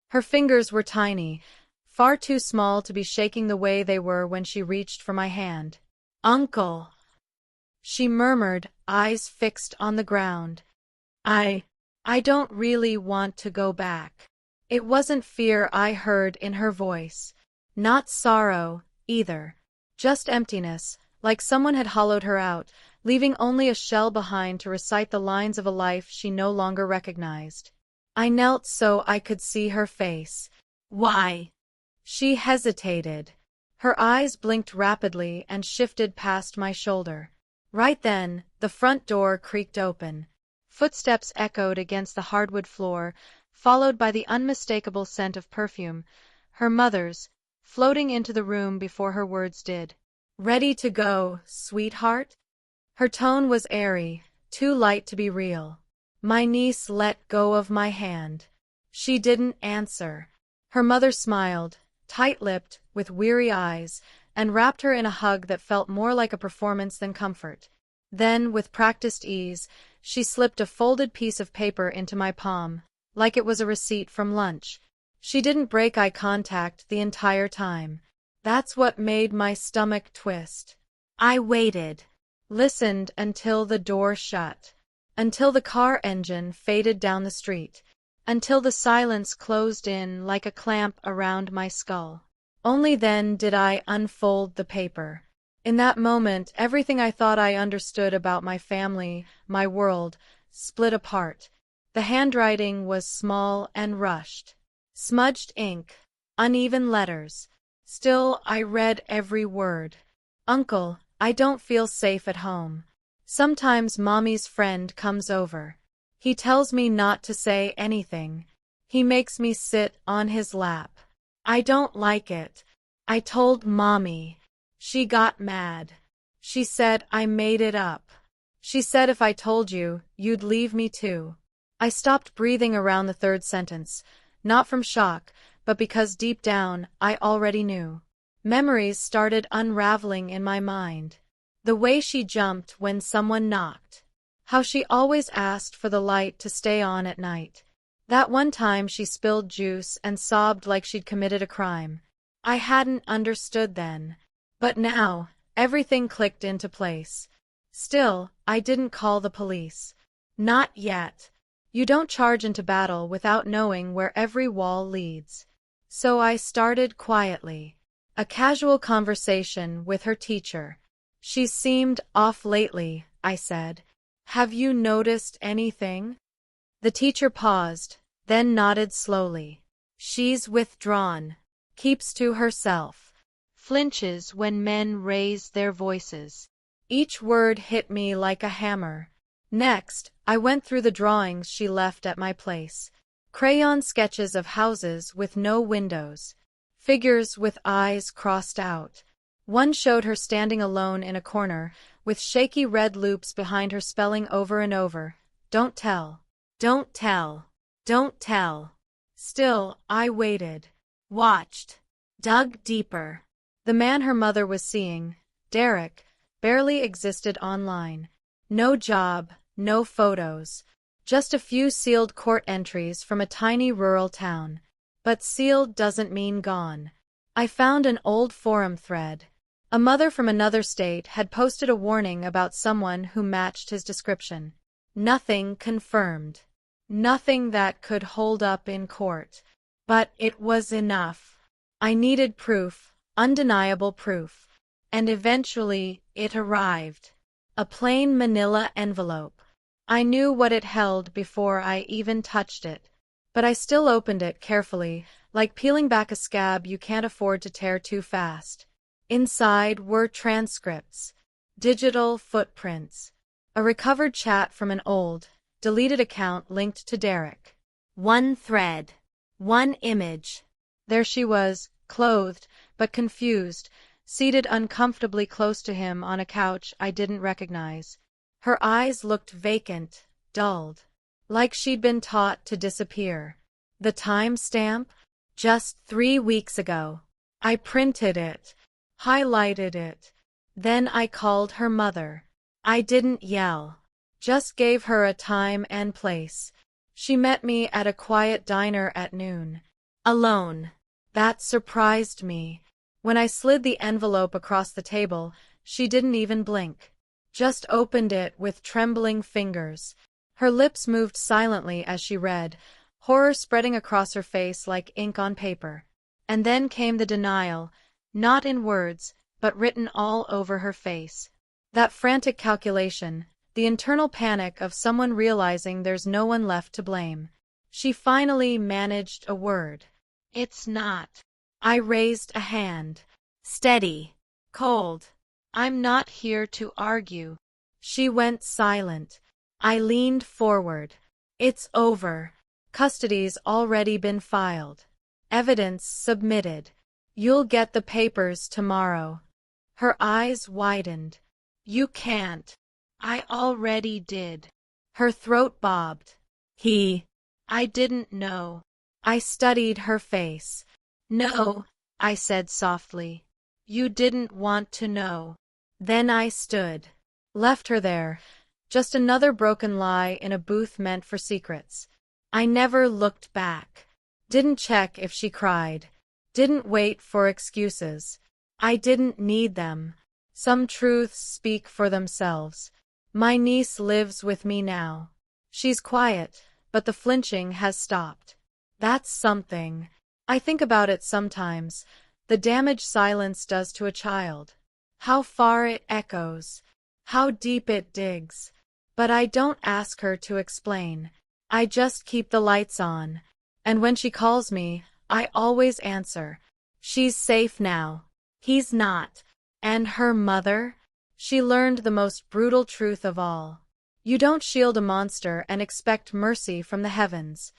Her fingers were tiny, far too small to be shaking the way they were when she reached for my hand. "Uncle," she murmured, eyes fixed on the ground. I I don't really want to go back." It wasn't fear I heard in her voice. Not sorrow, either. Just emptiness, like someone had hollowed her out, leaving only a shell behind to recite the lines of a life she no longer recognized. I knelt so I could see her face. "Why?" She hesitated. Her eyes blinked rapidly and shifted past my shoulder. Right then, the front door creaked open. Footsteps echoed against the hardwood floor, followed by the unmistakable scent of perfume, her mother's, floating into the room before her words did. "Ready to go, sweetheart?" Her tone was airy, too light to be real. My niece let go of my hand. She didn't answer. Her mother smiled, tight-lipped, with weary eyes, and wrapped her in a hug that felt more like a performance than comfort. Then, with practiced ease, she slipped a folded piece of paper into my palm, like it was a receipt from lunch. She didn't break eye contact the entire time. That's what made my stomach twist. I waited, listened until the door shut, until the car engine faded down the street, until the silence closed in like a clamp around my skull. Only then did I unfold the paper. In that moment, everything I thought I understood about my family, my world, split apart. The handwriting was small and rushed. Smudged ink, uneven letters. Still, I read every word. "Uncle, I don't feel safe at home. Sometimes Mommy's friend comes over. He tells me not to say anything. He makes me sit on his lap. I don't like it. I told Mommy. She got mad. She said I made it up. She said if I told you, you'd leave me too." I stopped breathing around the third sentence, not from shock, but because deep down, I already knew. Memories started unraveling in my mind. The way she jumped when someone knocked. How she always asked for the light to stay on at night. That one time she spilled juice and sobbed like she'd committed a crime. I hadn't understood then. But now, everything clicked into place. Still, I didn't call the police. Not yet. You don't charge into battle without knowing where every wall leads. So I started quietly. A casual conversation with her teacher. "She's seemed off lately," I said. "Have you noticed anything?" The teacher paused, then nodded slowly. "She's withdrawn. Keeps to herself. Flinches when men raise their voices." Each word hit me like a hammer. Next, I went through the drawings she left at my place. Crayon sketches of houses with no windows. Figures with eyes crossed out. One showed her standing alone in a corner, with shaky red loops behind her spelling over and over, "Don't tell. Don't tell. Don't tell." Still, I waited. Watched. Dug deeper. The man her mother was seeing, Derek, barely existed online. No job, no photos. Just a few sealed court entries from a tiny rural town. But sealed doesn't mean gone. I found an old forum thread. A mother from another state had posted a warning about someone who matched his description. Nothing confirmed. Nothing that could hold up in court. But it was enough. I needed proof, undeniable proof. And eventually, it arrived. A plain manila envelope. I knew what it held before I even touched it. But I still opened it carefully, like peeling back a scab you can't afford to tear too fast. Inside were transcripts. Digital footprints. A recovered chat from an old, deleted account linked to Derek. One thread. One image. There she was, clothed, but confused, seated uncomfortably close to him on a couch I didn't recognize. Her eyes looked vacant, dulled, like she'd been taught to disappear. The timestamp? Just 3 weeks ago. I printed it, highlighted it. Then I called her mother. I didn't yell. Just gave her a time and place. She met me at a quiet diner at noon. Alone. That surprised me. When I slid the envelope across the table, she didn't even blink. Just opened it with trembling fingers. Her lips moved silently as she read, horror spreading across her face like ink on paper. And then came the denial, not in words, but written all over her face. That frantic calculation, the internal panic of someone realizing there's no one left to blame. She finally managed a word. It's not. I raised a hand. Steady. Cold. I'm not here to argue. She went silent. I leaned forward. It's over. Custody's already been filed. Evidence submitted. You'll get the papers tomorrow. Her eyes widened. You can't. I already did. Her throat bobbed. I didn't know. I studied her face. No, I said softly. You didn't want to know. Then I stood. Left her there. Just another broken lie in a booth meant for secrets. I never looked back. Didn't check if she cried. Didn't wait for excuses. I didn't need them. Some truths speak for themselves. My niece lives with me now. She's quiet, but the flinching has stopped. That's something. I think about it sometimes, the damage silence does to a child. How far it echoes. How deep it digs. But I don't ask her to explain. I just keep the lights on. And when she calls me, I always answer. She's safe now. He's not. And her mother? She learned the most brutal truth of all. You don't shield a monster and expect mercy from the heavens.